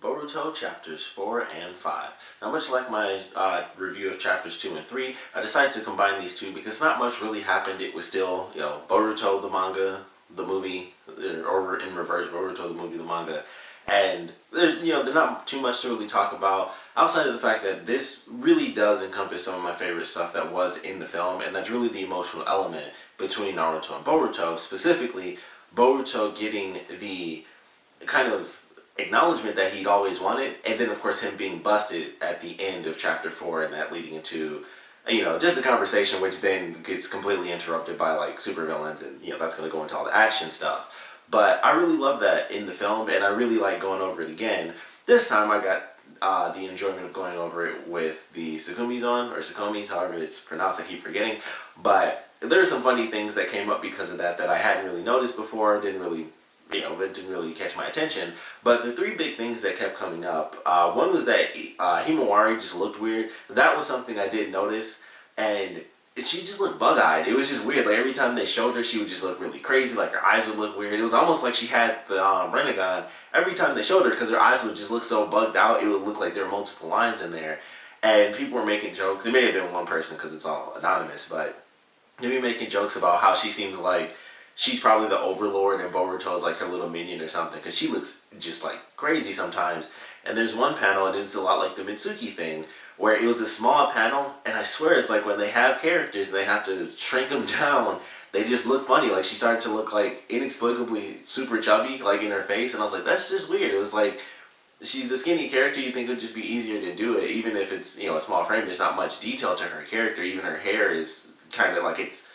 Boruto chapters 4 and 5. Now, much like my review of chapters 2 and 3, I decided to combine these two because not much really happened. It was still, Boruto the manga, the movie, or in reverse, Boruto the movie, the manga. And, there's not too much to really talk about outside of the fact that this really does encompass some of my favorite stuff that was in the film, and that's really the emotional element between Naruto and Boruto, specifically Boruto getting the kind of acknowledgement that he'd always wanted, and then of course him being busted at the end of chapter 4, and that leading into just a conversation which then gets completely interrupted by like supervillains, and that's going to go into all the action stuff. But I really love that in the film, and I really like going over it again. This time I got the enjoyment of going over it with the Sukumis on, or Sukumis, however it's pronounced, I keep forgetting. But there are some funny things that came up because of that I hadn't really noticed before, didn't really it didn't really catch my attention. But the three big things that kept coming up, one was that Himawari just looked weird. That was something I did notice, and she just looked bug-eyed. It was just weird. Like every time they showed her, she would just look really crazy. Like her eyes would look weird. It was almost like she had the Rinnegan every time they showed her, because her eyes would just look so bugged out. It would look like there were multiple lines in there, and people were making jokes. It may have been one person because it's all anonymous, but they'd be making jokes about how she seems like she's probably the overlord and Boruto is like her little minion or something, because she looks just like crazy sometimes. And there's one panel, and it's a lot like the Mitsuki thing, where it was a small panel, and I swear it's like when they have characters and they have to shrink them down, they just look funny. Like she started to look like inexplicably super chubby, like in her face, and I was like, that's just weird. It was like, she's a skinny character, you think it would just be easier to do it, even if it's, a small frame. There's not much detail to her character. Even her hair is kind of like, it's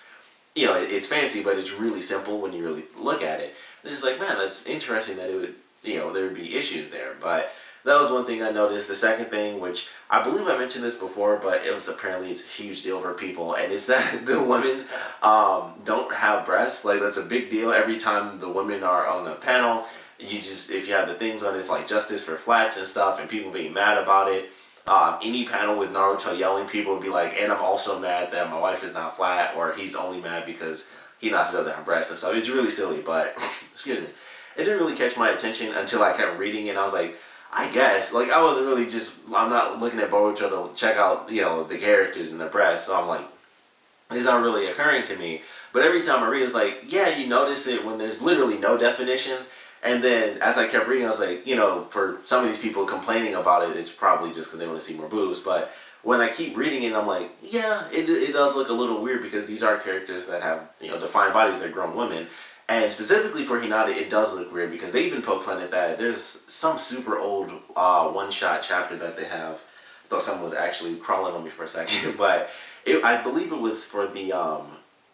fancy, but it's really simple when you really look at it. It's just like, man, that's interesting that it would, there would be issues there. But that was one thing I noticed. The second thing, which I believe I mentioned this before, but it's a huge deal for people, and it's that the women don't have breasts. Like, that's a big deal. Every time the women are on the panel, if you have the things on, it's like justice for flats and stuff, and people being mad about it. Any panel with Naruto yelling, people would be like, and I'm also mad that my wife is not flat, or he's only mad because he doesn't have breasts and stuff. It's really silly, but excuse me. It didn't really catch my attention until I kept reading it, and I was like, I guess. Like, I wasn't really I'm not looking at Boruto to check out, the characters and their breasts, so I'm like, it's not really occurring to me. But every time I read, it's like, yeah, you notice it when there's literally no definition. And then as I kept reading, I was like, for some of these people complaining about it, it's probably just because they want to see more boobs. But when I keep reading it, I'm like, yeah, it does look a little weird, because these are characters that have, defined bodies. They're grown women. And specifically for Hinata, it does look weird, because they even poke fun at that. There's some super old one-shot chapter that they have. I thought someone was actually crawling on me for a second. But I believe it was for the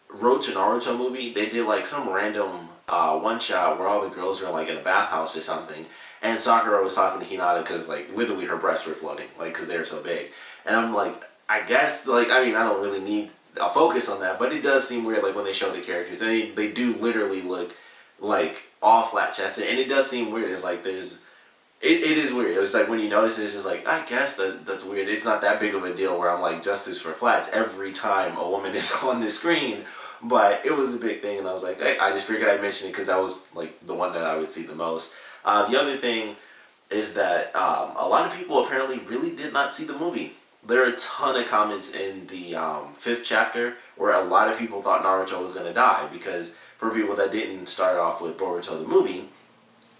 Road to Naruto movie. They did like some random one shot where all the girls are like in a bathhouse or something, and Sakura was talking to Hinata because like literally her breasts were floating, like because they were so big. And I'm like, I guess, like, I mean, I don't really need a focus on that, but it does seem weird, like when they show the characters, they do literally look like all flat chested, and it does seem weird. It's like it is weird. It's like when you notice it, it's just like, I guess that's weird. It's not that big of a deal where I'm like, justice for flats every time a woman is on the screen. But it was a big thing, and I was like, hey, I just figured I'd mention it because that was like the one that I would see the most. The other thing is that a lot of people apparently really did not see the movie. There are a ton of comments in the 5th chapter where a lot of people thought Naruto was going to die, because for people that didn't start off with Boruto the movie,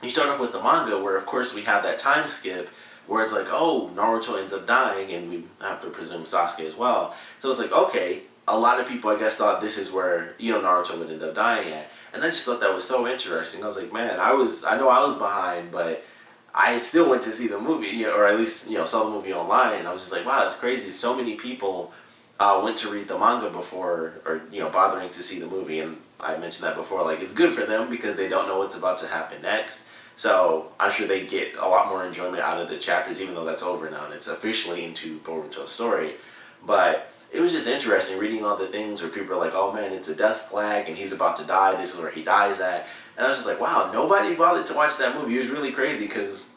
you start off with the manga where, of course, we have that time skip where it's like, oh, Naruto ends up dying, and we have to presume Sasuke as well. So it's like, okay, a lot of people, I guess, thought this is where, Naruto would end up dying at. And I just thought that was so interesting. I was like, man, I know I was behind, but I still went to see the movie, or at least, saw the movie online, and I was just like, wow, it's crazy. So many people went to read the manga before, or, bothering to see the movie. And I mentioned that before, like, it's good for them because they don't know what's about to happen next. So I'm sure they get a lot more enjoyment out of the chapters, even though that's over now and it's officially into Boruto's story. But it was just interesting reading all the things where people are like, oh man, it's a death flag and he's about to die, this is where he dies at. And I was just like, wow, nobody bothered to watch that movie. It was really crazy, because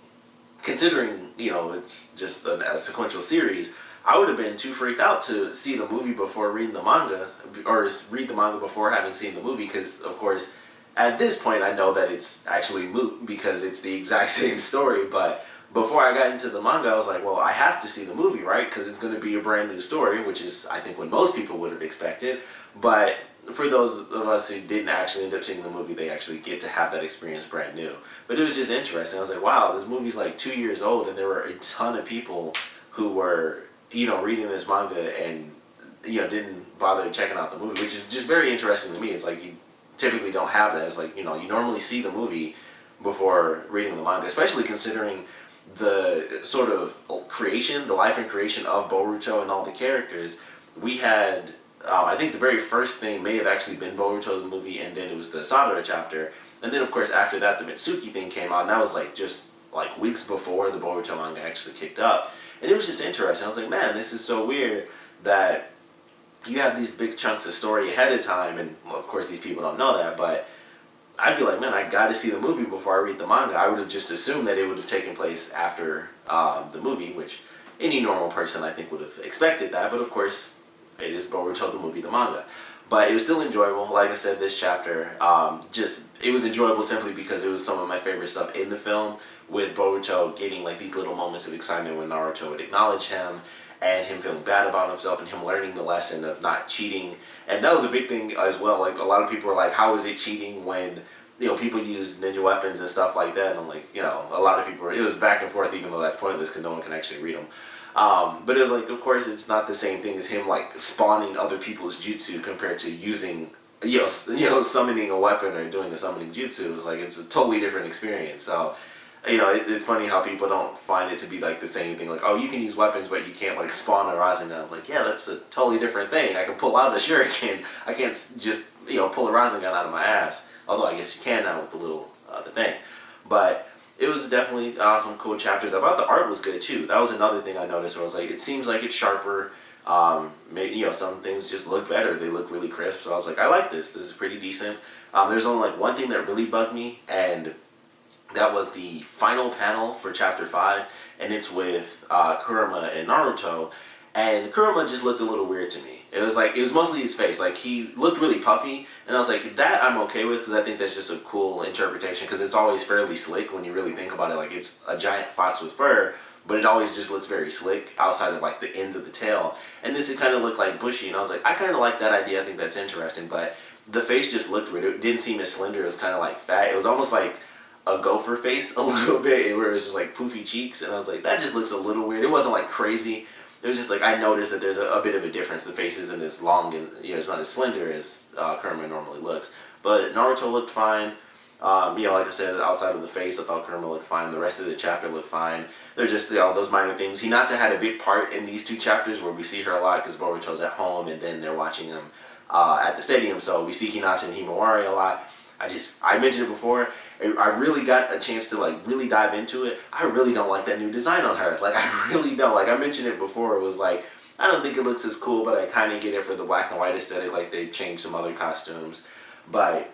considering, it's just a sequential series, I would have been too freaked out to see the movie before reading the manga, or read the manga before having seen the movie, because of course at this point I know that it's actually moot because it's the exact same story. But before I got into the manga, I was like, well, I have to see the movie, right? Because it's going to be a brand new story, which is, I think, what most people would have expected. But for those of us who didn't actually end up seeing the movie, they actually get to have that experience brand new. But it was just interesting. I was like, wow, this movie's like 2 years old, and there were a ton of people who were, reading this manga and, didn't bother checking out the movie, which is just very interesting to me. It's like you typically don't have that. It's like, you normally see the movie before reading the manga, especially considering the sort of creation, the life and creation of Boruto and all the characters. We had, I think the very first thing may have actually been Boruto the movie, and then it was the Sadara chapter. And then, of course, after that, the Mitsuki thing came out, and that was like just like weeks before the Boruto manga actually kicked up. And it was just interesting. I was like, man, this is so weird that you have these big chunks of story ahead of time, and well, of course these people don't know that, but I'd be like, man, I got to see the movie before I read the manga. I would have just assumed that it would have taken place after the movie, which any normal person I think would have expected that. But of course, it is Boruto the movie, the manga. But it was still enjoyable. Like I said, this chapter, it was enjoyable simply because it was some of my favorite stuff in the film, with Boruto getting like these little moments of excitement when Naruto would acknowledge him, and him feeling bad about himself, and him learning the lesson of not cheating. And that was a big thing as well. Like, a lot of people are like, how is it cheating when, people use ninja weapons and stuff like that? And I'm like, a lot of people, it was back and forth, even though that's pointless because no one can actually read them. But it was like, of course, it's not the same thing as him, like, spawning other people's jutsu compared to using, summoning a weapon or doing a summoning jutsu. It's like, it's a totally different experience. So, it's funny how people don't find it to be like the same thing. Like, oh, you can use weapons, but you can't like spawn a Rasengan. It's like, yeah, that's a totally different thing. I can pull out a shuriken. I can't just pull a Rasengan out of my ass. Although I guess you can now with the little the thing. But it was definitely some cool chapters. I thought the art was good too. That was another thing I noticed. Where I was like, it seems like it's sharper. Maybe some things just look better. They look really crisp. So I was like, I like this. This is pretty decent. There's only like one thing that really bugged me, and that was the final panel for Chapter 5, and it's with Kurama and Naruto, and Kurama just looked a little weird to me. It was mostly his face. Like, he looked really puffy, and I was like, that I'm okay with, because I think that's just a cool interpretation, because it's always fairly slick when you really think about it. Like, it's a giant fox with fur, but it always just looks very slick outside of, like, the ends of the tail. And this, it kind of looked like bushy, and I was like, I kind of like that idea. I think that's interesting, but the face just looked weird. It didn't seem as slender. It was kind of, like, fat. It was almost like a gopher face a little bit, where it was just like poofy cheeks, and I was like, that just looks a little weird. It wasn't like crazy. It was just like, I noticed that there's a bit of a difference. The face isn't as long and it's not as slender as Kurama normally looks. But Naruto looked fine. Like I said, outside of the face, I thought Kurama looked fine. The rest of the chapter looked fine. They're just those minor things. Hinata had a big part in these two chapters where we see her a lot because Boruto's at home and then they're watching him at the stadium. So we see Hinata and Himawari a lot. I mentioned it before, I really got a chance to like really dive into it. I really don't like that new design on her. Like, I really don't. Like, I mentioned it before, it was like, I don't think it looks as cool, but I kind of get it for the black and white aesthetic. Like, they changed some other costumes, but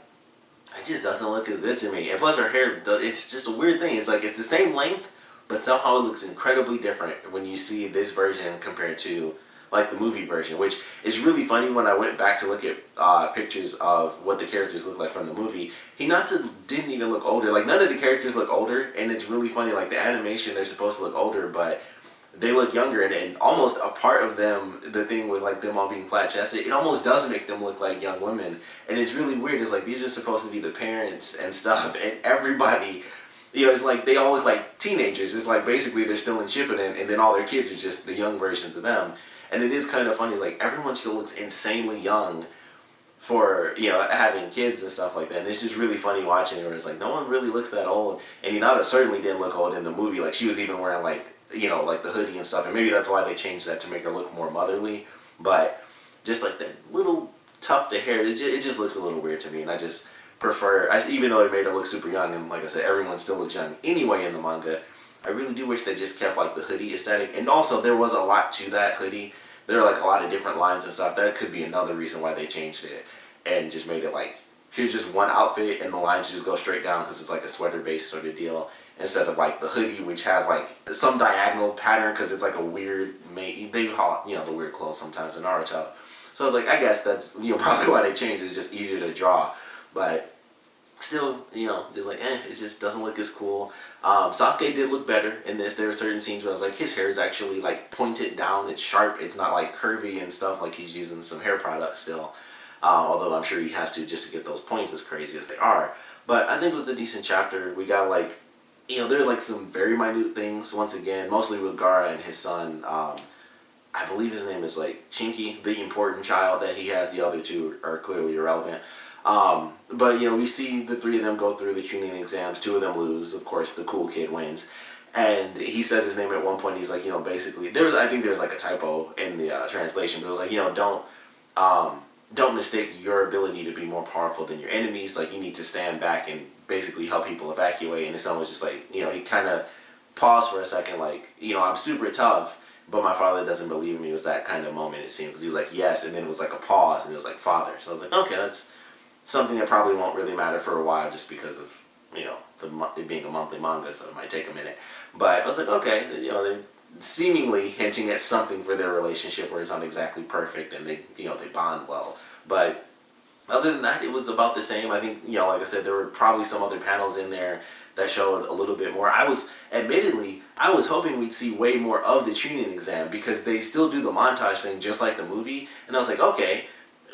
it just doesn't look as good to me. And plus her hair, it's just a weird thing. It's like, it's the same length, but somehow it looks incredibly different when you see this version compared to like the movie version, which is really funny. When I went back to look at pictures of what the characters look like from the movie, Hinata didn't even look older. Like, none of the characters look older, and it's really funny. Like, the animation, they're supposed to look older, but they look younger, and almost a part of them, the thing with like them all being flat-chested, it almost does make them look like young women, and it's really weird. It's like, these are supposed to be the parents and stuff, and everybody, it's like they all look like teenagers. It's like basically they're still in Shippuden, and then all their kids are just the young versions of them. And it is kind of funny, like, everyone still looks insanely young for, having kids and stuff like that. And it's just really funny watching her. It's like, no one really looks that old. And Hinata certainly didn't look old in the movie. Like, she was even wearing, like, like the hoodie and stuff. And maybe that's why they changed that, to make her look more motherly. But just, like, that little tuft of hair, it just looks a little weird to me. And I just prefer, even though it made her look super young, and like I said, everyone still looks young anyway in the manga, I really do wish they just kept like the hoodie aesthetic. And also, there was a lot to that hoodie. There are like a lot of different lines and stuff. That could be another reason why they changed it and just made it like, here's just one outfit and the lines just go straight down because it's like a sweater based sort of deal, instead of like the hoodie, which has like some diagonal pattern because it's like a weird, they call it, the weird clothes sometimes in Naruto. So I was like, I guess that's probably why they changed it. It's just easier to draw. But still, just like, it just doesn't look as cool. Sasuke did look better in this. There were certain scenes where I was like, his hair is actually like pointed down. It's sharp. It's not like curvy and stuff like he's using some hair product still. Although I'm sure he has to just to get those points as crazy as they are. But I think it was a decent chapter. We got like, there are like some very minute things once again, mostly with Gaara and his son. I believe his name is like Chinky, the important child that he has. The other two are clearly irrelevant. But we see the three of them go through the tuning exams. Two of them lose. Of course, the cool kid wins. And he says his name at one point. He's like, basically, I think there's like a typo in the translation, but it was like, don't mistake your ability to be more powerful than your enemies. Like, you need to stand back and basically help people evacuate. And his son was just like, he kind of paused for a second, like, I'm super tough, but my father doesn't believe in me. It was that kind of moment, it seems. He was like, yes, and then it was like a pause, and it was like, father. So I was like, okay, that's something that probably won't really matter for a while just because of, it being a monthly manga, so it might take a minute. But I was like, okay, they're seemingly hinting at something for their relationship where it's not exactly perfect and they bond well. But other than that, it was about the same. I think, like I said, there were probably some other panels in there that showed a little bit more. I was hoping we'd see way more of the tuning exam because they still do the montage thing just like the movie. And I was like, okay,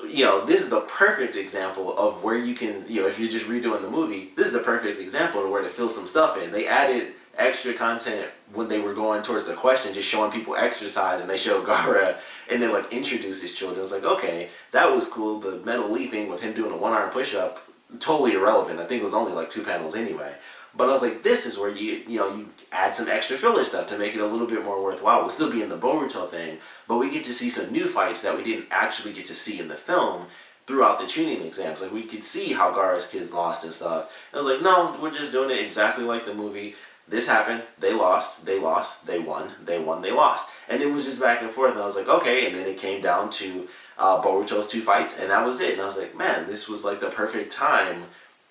this is the perfect example of where you can, if you're just redoing the movie, this is the perfect example of where to fill some stuff in. They added extra content when they were going towards the question, just showing people exercise, and they showed Gaara and then like introduce his children. It's like, okay, that was cool. The Metal Lee thing with him doing a one-arm push-up, totally irrelevant. I think it was only like 2 panels anyway. But I was like, this is where you add some extra filler stuff to make it a little bit more worthwhile. We'll still be in the Boruto thing, but we get to see some new fights that we didn't actually get to see in the film throughout the tuning exams. Like, we could see how Gaara's kids lost and stuff. And I was like, no, we're just doing it exactly like the movie. This happened, they lost, they won, they lost. And it was just back and forth, and I was like, okay, and then it came down to Boruto's 2 fights, and that was it. And I was like, man, this was like the perfect time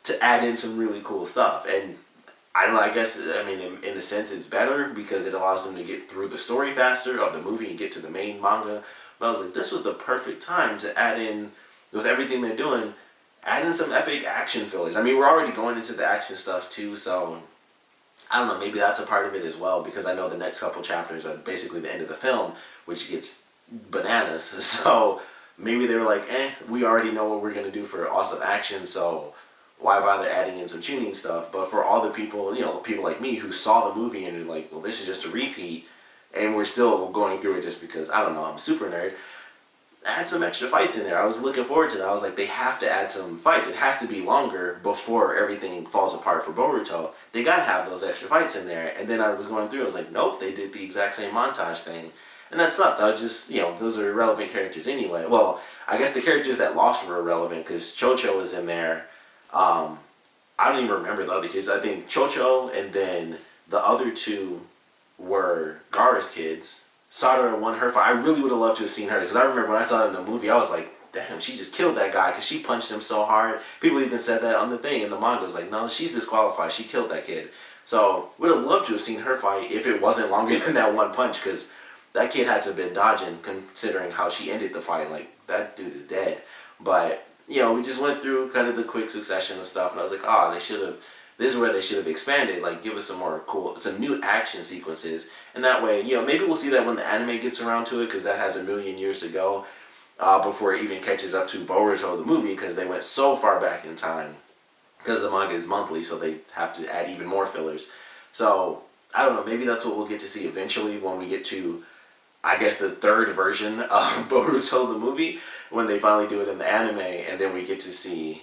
to add in some really cool stuff. And I don't know, I guess, in a sense it's better because it allows them to get through the story faster of the movie and get to the main manga. But I was like, this was the perfect time to add in, with everything they're doing, add in some epic action fillers. We're already going into the action stuff too, so I don't know, maybe that's a part of it as well, because I know the next couple chapters are basically the end of the film, which gets bananas. So maybe they were like, we already know what we're going to do for awesome action, so why bother adding in some tuning stuff? But for all the people, people like me who saw the movie and are like, well, this is just a repeat, and we're still going through it just because, I don't know, I'm a super nerd, add some extra fights in there. I was looking forward to that. I was like, they have to add some fights. It has to be longer before everything falls apart for Boruto. They got to have those extra fights in there. And then I was going through, I was like, nope, they did the exact same montage thing. And that sucked. I was just, those are irrelevant characters anyway. Well, I guess the characters that lost were irrelevant because Chocho was in there. I don't even remember the other kids. I think Chocho and then the other 2 were Gaara's kids. Sadara won her fight. I really would have loved to have seen her because I remember when I saw it in the movie, I was like, damn, she just killed that guy because she punched him so hard. People even said that on the thing in the manga. It's like, no, she's disqualified. She killed that kid. So would have loved to have seen her fight if it wasn't longer than that one punch because that kid had to have been dodging considering how she ended the fight. Like, that dude is dead. But, we just went through kind of the quick succession of stuff and I was like, this is where they should have expanded, like give us some new action sequences. And that way, maybe we'll see that when the anime gets around to it because that has a million years to go before it even catches up to Boruto the movie because they went so far back in time because the manga is monthly, so they have to add even more fillers. So, I don't know, maybe that's what we'll get to see eventually when we get to, I guess, the 3rd version of Boruto the movie, when they finally do it in the anime, and then we get to see,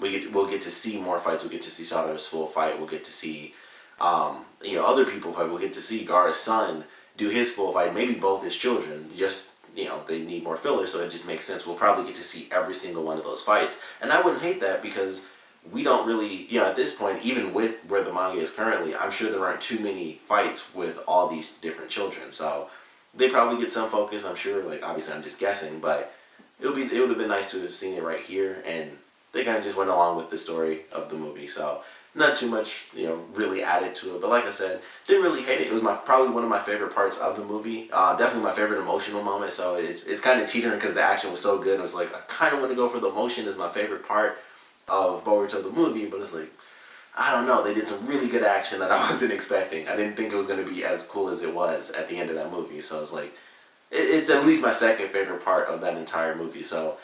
we'll get to see more fights. We'll get to see Sadara's full fight. We'll get to see, other people fight. We'll get to see Gaara's son do his full fight. Maybe both his children. Just, they need more fillers, so it just makes sense. We'll probably get to see every single one of those fights, and I wouldn't hate that because we don't really, at this point, even with where the manga is currently, I'm sure there aren't too many fights with all these different children. So they probably get some focus, I'm sure. Like, obviously, I'm just guessing, but it would have been nice to have seen it right here, and they kind of just went along with the story of the movie. So not too much, really added to it. But like I said, didn't really hate it. It was probably one of my favorite parts of the movie. Definitely my favorite emotional moment. So it's kind of teetering because the action was so good. I was like, I kind of want to go for the emotion as my favorite part. of Boruto the movie, but it's like, I don't know, they did some really good action that I wasn't expecting. I didn't think it was going to be as cool as it was at the end of that movie, so it's like, it's at least my second favorite part of that entire movie. So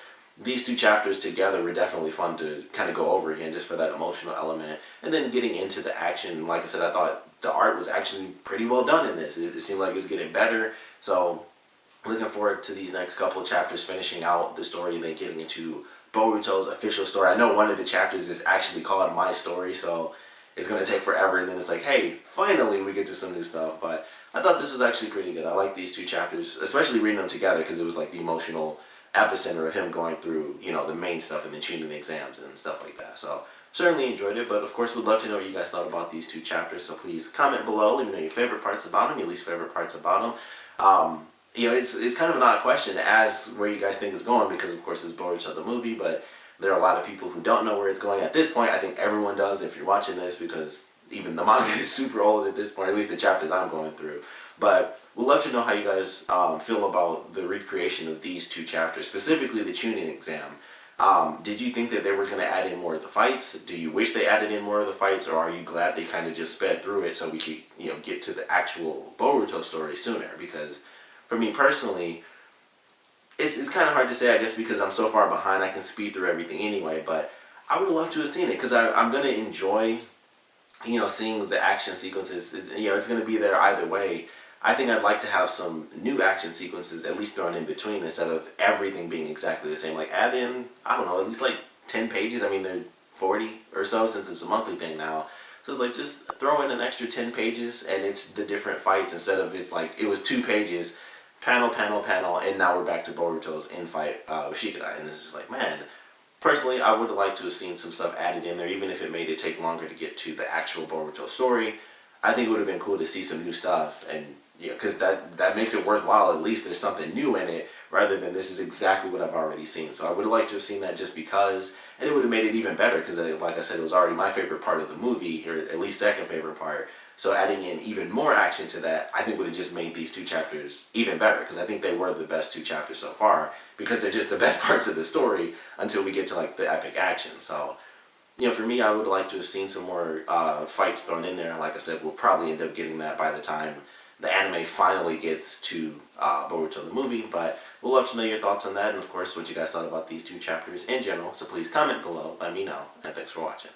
these two chapters together were definitely fun to kind of go over again, just for that emotional element. And then getting into the action, like I said, I thought the art was actually pretty well done in this. It seemed like it's getting better. So looking forward to these next couple of chapters, finishing out the story and then getting into Boruto's official story. I know one of the chapters is actually called My Story, so it's going to take forever, and then it's like, hey, finally we get to some new stuff. But I thought this was actually pretty good. I like these two chapters, especially reading them together, because it was like the emotional epicenter of him going through, you know, the main stuff and then cheating the exams and stuff like that. So certainly enjoyed it, but of course would love to know what you guys thought about these two chapters. So please comment below, let me know your favorite parts about them, your least favorite parts about them. You know, it's kind of an odd question to ask where you guys think it's going, because of course it's Boruto the movie, but there are a lot of people who don't know where it's going at this point. I think everyone does if you're watching this, because even the manga is super old at this point, at least the chapters I'm going through. But we'd love to know how you guys feel about the recreation of these two chapters, specifically the tuning exam. Did you think that they were going to add in more of the fights? Do you wish they added in more of the fights, or are you glad they kind of just sped through it so we could, you know, get to the actual Boruto story sooner? Because for me personally, it's kind of hard to say, I guess, because I'm so far behind. I can speed through everything anyway, but I would love to have seen it, because I'm going to enjoy, you know, seeing the action sequences. You know, it's going to be there either way. I think I'd like to have some new action sequences at least thrown in between, instead of everything being exactly the same. Like add in, I don't know, at least like 10 pages. I mean, they're 40 or so since it's a monthly thing now. So it's like, just throw in an extra 10 pages and it's the different fights, instead of it's like it was 2 pages, panel, panel, panel, and now we're back to Boruto's in-fight with Shikadai. And it's just like, man, personally, I would have liked to have seen some stuff added in there, even if it made it take longer to get to the actual Boruto story. I think it would have been cool to see some new stuff, and yeah, because that makes it worthwhile. At least there's something new in it, rather than this is exactly what I've already seen. So I would have liked to have seen that, just because, and it would have made it even better, because like I said, it was already my favorite part of the movie, or at least second favorite part. So adding in even more action to that, I think would have just made these two chapters even better, because I think they were the best two chapters so far, because they're just the best parts of the story until we get to like the epic action. So, you know, for me, I would like to have seen some more fights thrown in there. Like I said, we'll probably end up getting that by the time the anime finally gets to Boruto the movie. But we'll love to know your thoughts on that, and of course what you guys thought about these two chapters in general. So please comment below, let me know, and thanks for watching.